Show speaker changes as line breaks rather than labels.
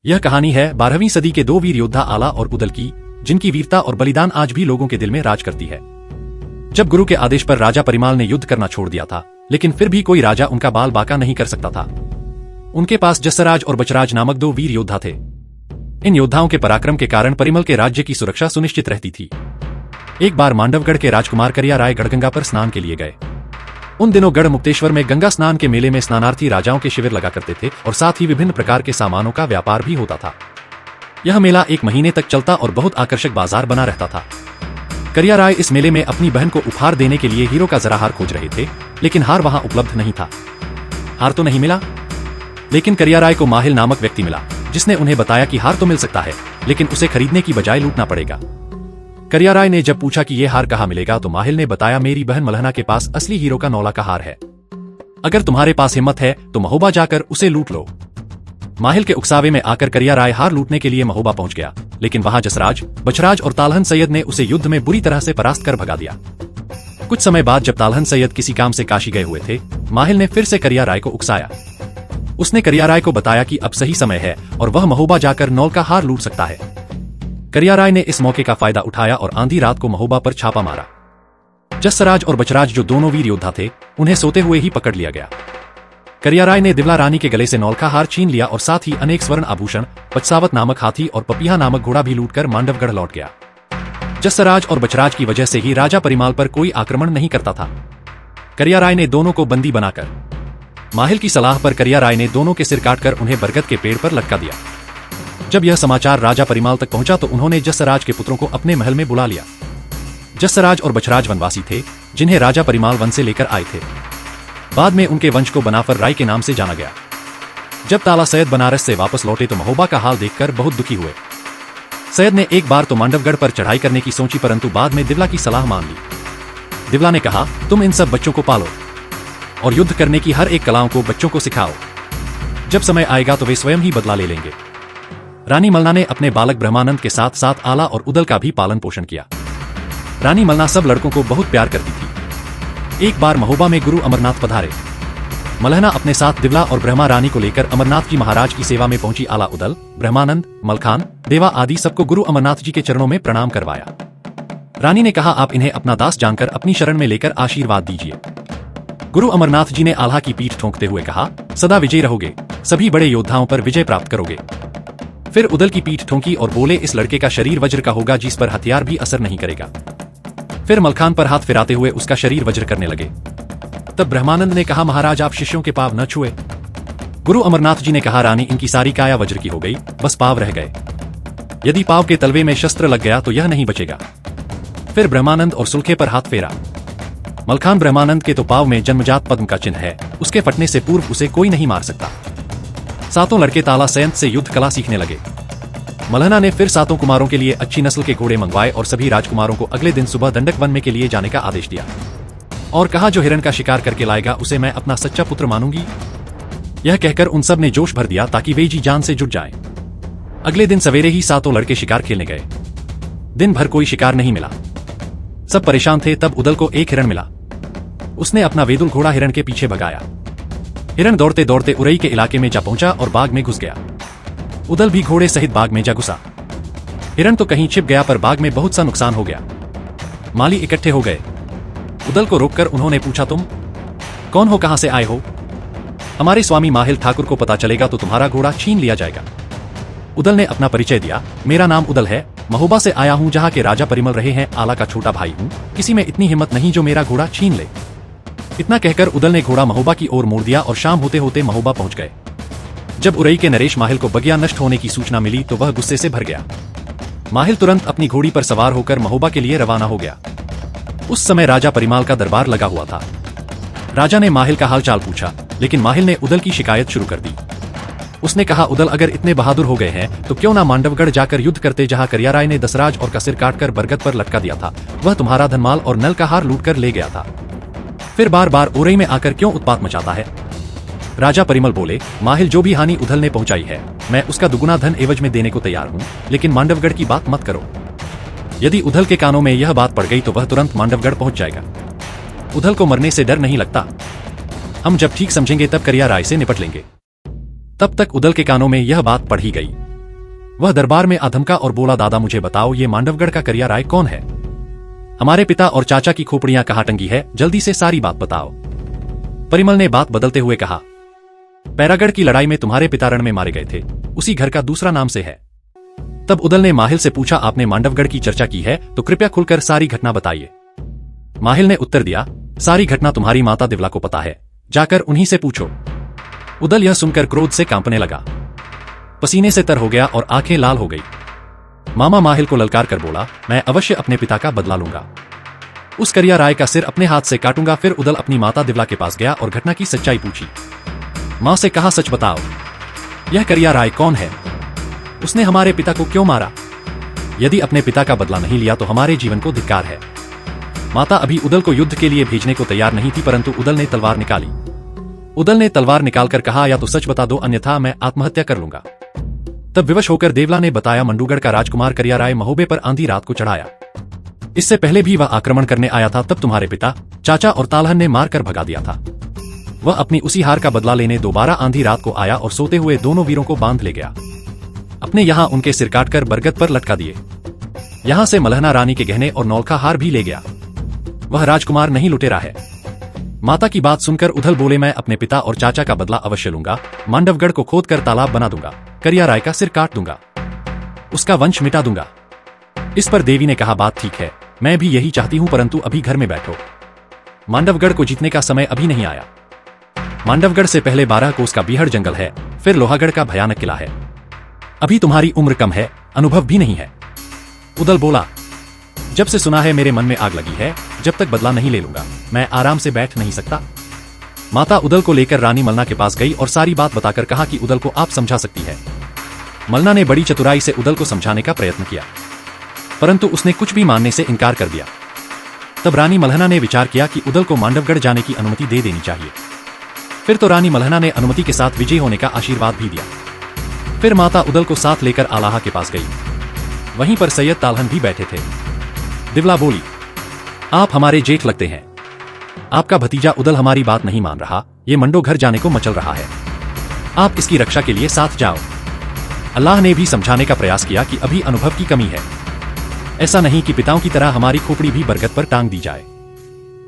यह कहानी है 12वीं सदी के दो वीर योद्धा आला और उदल की, जिनकी वीरता और बलिदान आज भी लोगों के दिल में राज करती है। जब गुरु के आदेश पर राजा परिमाल ने युद्ध करना छोड़ दिया था, लेकिन फिर भी कोई राजा उनका बाल बांका नहीं कर सकता था। उनके पास जसराज और बचराज नामक दो वीर योद्धा थे। इन योद्धाओं के पराक्रम के कारण परिमल के राज्य की सुरक्षा सुनिश्चित रहती थी। एक बार मांडवगढ़ के राजकुमार करिया राय गढ़गंगा पर स्नान के लिए गए। उन दिनों गढ़ मुक्तेश्वर में गंगा स्नान के मेले में स्नानार्थी राजाओं के शिविर लगा करते थे और साथ ही विभिन्न प्रकार के सामानों का व्यापार भी होता था। यह मेला 1 महीने तक चलता और बहुत आकर्षक बाजार बना रहता था। करिया राय इस मेले में अपनी बहन को उपहार देने के लिए हीरो का जरा हार खोज रहे थे, लेकिन हार वहां उपलब्ध नहीं था। हार तो नहीं मिला, लेकिन करिया राय को माहिल नामक व्यक्ति मिला, जिसने उन्हें बताया कि हार तो मिल सकता है, लेकिन उसे खरीदने की बजाय लूटना पड़ेगा। करिया राय ने जब पूछा कि यह हार कहाँ मिलेगा, तो माहिल ने बताया, मेरी बहन मलहना के पास असली हीरो का नौला का हार है। अगर तुम्हारे पास हिम्मत है तो महोबा जाकर उसे लूट लो। माहिल के उकसावे में आकर करिया राय हार लूटने के लिए महोबा पहुंच गया, लेकिन वहां जसराज, बचराज और तालहन सैयद ने उसे युद्ध में बुरी तरह से परास्त कर भगा दिया। कुछ समय बाद जब तालहन सैयद किसी काम से काशी गए हुए थे, माहिल ने फिर से करिया राय को उकसाया। उसने करिया राय को बताया कि अब सही समय है और वह महोबा जाकर नौल का हार लूट सकता है। करिया राय ने इस मौके का फायदा उठाया और आंधी रात को महोबा पर छापा मारा। जसराज और बचराज, जो दोनों वीर योद्धा थे, उन्हें सोते हुए ही पकड़ लिया गया। करिया राय ने दिवला रानी के गले से नौल का हार छीन लिया और साथ ही अनेक स्वर्ण आभूषण, पचसावत नामक हाथी और पपिया नामक घोड़ा भी लूटकर मांडवगढ़ लौट गया। जसराज और बचराज की वजह से ही राजा परिमाल पर कोई आक्रमण नहीं करता था। करिया राय ने दोनों को बंदी बनाकर, माहिल की सलाह पर करिया राय ने दोनों के सिर काटकर उन्हें बरगद के पेड़ पर लटका दिया। जब यह समाचार राजा परिमाल तक पहुंचा तो उन्होंने जसराज के पुत्रों को अपने महल में बुला लिया। जसराज और बचराज वनवासी थे, जिन्हें राजा परिमाल वन से लेकर आए थे। बाद में उनके वंश को बनाफर राय के नाम से जाना गया। जब ताला सैयद बनारस से वापस लौटे तो महोबा का हाल देखकर बहुत दुखी हुए। सैयद ने एक बार तो मांडवगढ़ पर चढ़ाई करने की सोची, परंतु बाद में दिवला की सलाह मान ली। दिवला ने कहा, तुम इन सब बच्चों को पालो और युद्ध करने की हर एक कलाओं को बच्चों को सिखाओ। जब समय आएगा तो वे स्वयं ही बदला ले लेंगे। रानी मलना ने अपने बालक ब्रह्मानंद के साथ साथ आला और उदल का भी पालन पोषण किया। रानी मलना सब लड़कों को बहुत प्यार करती थी। एक बार महोबा में गुरु अमरनाथ पधारे। मलहना अपने साथ दिवला और ब्रह्मा रानी को लेकर अमरनाथ जी महाराज की सेवा में पहुंची। आला उदल, ब्रह्मानंद, मलखान, देवा आदि सबको गुरु अमरनाथ जी के चरणों में प्रणाम करवाया। रानी ने कहा, आप इन्हें अपना दास जानकर अपनी शरण में लेकर आशीर्वाद दीजिए। गुरु अमरनाथ जी ने आल्हा की पीठ ठोंकते हुए कहा, सदा विजयी रहोगे, सभी बड़े योद्धाओं पर विजय प्राप्त करोगे। फिर उदल की पीठ ठोंकी और बोले, इस लड़के का शरीर वज्र का होगा, जिस पर हथियार भी असर नहीं करेगा। फिर मलखान पर हाथ फिराते हुए उसका शरीर वज्र करने लगे। तब ब्रह्मानंद ने कहा, महाराज आप शिष्यों के पाव न छुए। गुरु अमरनाथ जी ने कहा, रानी इनकी सारी काया वज्र की हो गई, बस पाव रह गए। यदि पाव के तलवे में शस्त्र लग गया तो यह नहीं बचेगा। फिर ब्रह्मानंद और सुल्खे पर हाथ फेरा। मलखान, ब्रह्मानंद के तो पाव में जन्मजात पद्म का चिन्ह है, उसके फटने से पूर्व उसे कोई नहीं मार सकता। सातों लड़के ताला सैयद से युद्ध कला सीखने लगे। मलहना ने फिर सातों कुमारों के लिए अच्छी नस्ल के घोड़े मंगवाए और सभी राजकुमारों को अगले दिन सुबह दंडक वन में के लिए जाने का आदेश दिया और कहा, जो हिरण का शिकार करके लाएगा उसे मैं अपना सच्चा पुत्र मानूंगी। यह कहकर उन सब ने जोश भर दिया ताकि वे जी जान से जुट जाएं। अगले दिन सवेरे ही सातों लड़के शिकार खेलने गए। दिन भर कोई शिकार नहीं मिला। सब परेशान थे। तब उदल को एक हिरण मिला। उसने अपना वेदुल घोड़ा हिरण के पीछे भगाया। हिरण दौड़ते दौड़ते उरई के इलाके में जा पहुंचा और बाग में घुस गया। उदल भी घोड़े सहित बाग में जा घुसा। हिरण तो कहीं छिप गया, पर बाग में बहुत सा नुकसान हो गया। माली इकट्ठे हो गए। उदल को रोककर उन्होंने पूछा, तुम कौन हो, कहां से आए हो? हमारे स्वामी माहिल ठाकुर को पता चलेगा तो तुम्हारा घोड़ा छीन लिया जाएगा। उदल ने अपना परिचय दिया, मेरा नाम उदल है, महोबा से आया हूं, जहां के राजा परिमल रहे हैं, आला का छोटा भाई हूं, किसी में इतनी हिम्मत नहीं जो मेरा घोड़ा छीन ले। इतना कहकर उदल ने घोड़ा महोबा की ओर मोड़ दिया और शाम होते होते महोबा पहुंच गए। जब उरई के नरेश माहिल को बगिया नष्ट होने की सूचना मिली तो वह गुस्से से भर गया। माहिल तुरंत अपनी घोड़ी पर सवार होकर महोबा के लिए रवाना हो गया। उस समय राजा परिमाल का दरबार लगा हुआ था। राजा ने माहिल का हालचाल पूछा, लेकिन माहिल ने उदल की शिकायत शुरू कर दी। उसने कहा, उदल अगर इतने बहादुर हो गए हैं तो क्यों ना मांडवगढ़ जाकर युद्ध करते, जहां करिया राय ने दसराज और का सिर काटकर बरगद पर लटका दिया था। वह तुम्हारा धनमाल और नल का हार लूटकर ले गया था। फिर बार बार उरई में आकर क्यों उत्पात मचाता है? राजा परिमल बोले, माहिल, जो भी हानि उदल ने पहुंचाई है मैं उसका दुगुना धन एवज में देने को तैयार हूं, लेकिन मांडवगढ़ की बात मत करो। यदि उदल के कानों में यह बात पड़ गई तो वह तुरंत मांडवगढ़ पहुंच जाएगा। उदल को मरने से डर नहीं लगता। हम जब ठीक समझेंगे तब करिया राय से निपट लेंगे। तब तक उदल के कानों में यह बात पड़ ही गई। वह दरबार में आधमका और बोला, दादा मुझे बताओ ये मांडवगढ़ का करिया राय कौन है? हमारे पिता और चाचा की खोपड़ियां कहाँ टंगी है, जल्दी से सारी बात बताओ। परिमल ने बात बदलते हुए कहा, पैरागढ़ की लड़ाई में तुम्हारे पिता रण में मारे गए थे, उसी घर का दूसरा नाम से है। तब उदल ने माहिल से पूछा, आपने मांडवगढ़ की चर्चा की है तो कृपया खुलकर सारी घटना बताइए। माहिल ने उत्तर दिया, सारी घटना तुम्हारी माता दिवला को पता है, जाकर उन्हीं से पूछो। उदल यह सुनकर क्रोध से कांपने लगा, पसीने से तर हो गया और आंखें लाल हो गई। मामा माहिल को ललकार कर बोला, मैं अवश्य अपने पिता का बदला लूंगा, उस करिया राय का सिर अपने हाथ से काटूंगा। फिर उदल अपनी माता दिवला के पास गया और घटना की सच्चाई पूछी। मां से कहा, सच बताओ, यह करिया राय कौन है? उसने हमारे पिता को क्यों मारा? यदि अपने पिता का बदला नहीं लिया तो हमारे जीवन को धिक्कार है। माता अभी उदल को युद्ध के लिए भेजने को तैयार नहीं थी, परंतु उदल ने तलवार निकाली। उदल ने तलवार निकालकर कहा, या तो सच बता दो अन्यथा मैं आत्महत्या कर लूंगा। तब विवश होकर देवला ने बताया, मंडूगढ़ का राजकुमार करिया राय महोबे पर आंधी रात को चढ़ाया। इससे पहले भी वह आक्रमण करने आया था, तब तुम्हारे पिता, चाचा और तालहन ने मारकर भगा दिया था। वह अपनी उसी हार का बदला लेने दोबारा आंधी रात को आया और सोते हुए दोनों वीरों को बांध ले गया। अपने यहाँ उनके सिर काटकर बरगद पर लटका दिए। यहाँ से मलहना रानी के गहने और नौलखा हार भी ले गया। वह राजकुमार नहीं लुटेरा है। माता की बात सुनकर उदल बोले, मैं अपने पिता और चाचा का बदला अवश्य लूंगा, मांडवगढ़ को खोदकर तालाब बना दूंगा, करिया राय का सिर काट दूंगा, उसका वंश मिटा दूंगा। इस पर देवी ने कहा, बात ठीक है, मैं भी यही चाहती हूं, परंतु अभी घर में बैठो। मांडवगढ़ को जीतने का समय अभी नहीं आया। मांडवगढ़ से पहले 12 कोस का बीहड़ जंगल है, फिर लोहागढ़ का भयानक किला है। अभी तुम्हारी उम्र कम है, अनुभव भी नहीं है। उदल बोला, जब से सुना है मेरे मन में आग लगी है, जब तक बदला नहीं ले लूंगा मैं आराम से बैठ नहीं सकता। माता उदल को लेकर रानी मलना के पास गई और सारी बात बताकर कहा कि उदल को आप समझा सकती है। मलना ने बड़ी चतुराई से उदल को समझाने का प्रयत्न किया, परंतु उसने कुछ भी मानने से इनकार कर दिया। तब रानी मलहना ने विचार किया कि उदल को मांडवगढ़ जाने की अनुमति दे देनी चाहिए। फिर तो रानी मलहना ने अनुमति के साथ विजयी होने का आशीर्वाद भी दिया। फिर माता उदल को साथ लेकर आलाहा के पास गई। वहीं पर सैयद तालहन भी बैठे थे। दिवला बोली, आप हमारे जेठ लगते हैं, आपका भतीजा उदल हमारी बात नहीं मान रहा, ये मंडो घर जाने को मचल रहा है, आप इसकी रक्षा के लिए साथ जाओ। अल्लाह ने भी समझाने का प्रयास किया कि अभी अनुभव की कमी है, ऐसा नहीं कि पिताओं की तरह हमारी खोपड़ी भी बरगद पर टांग दी जाए।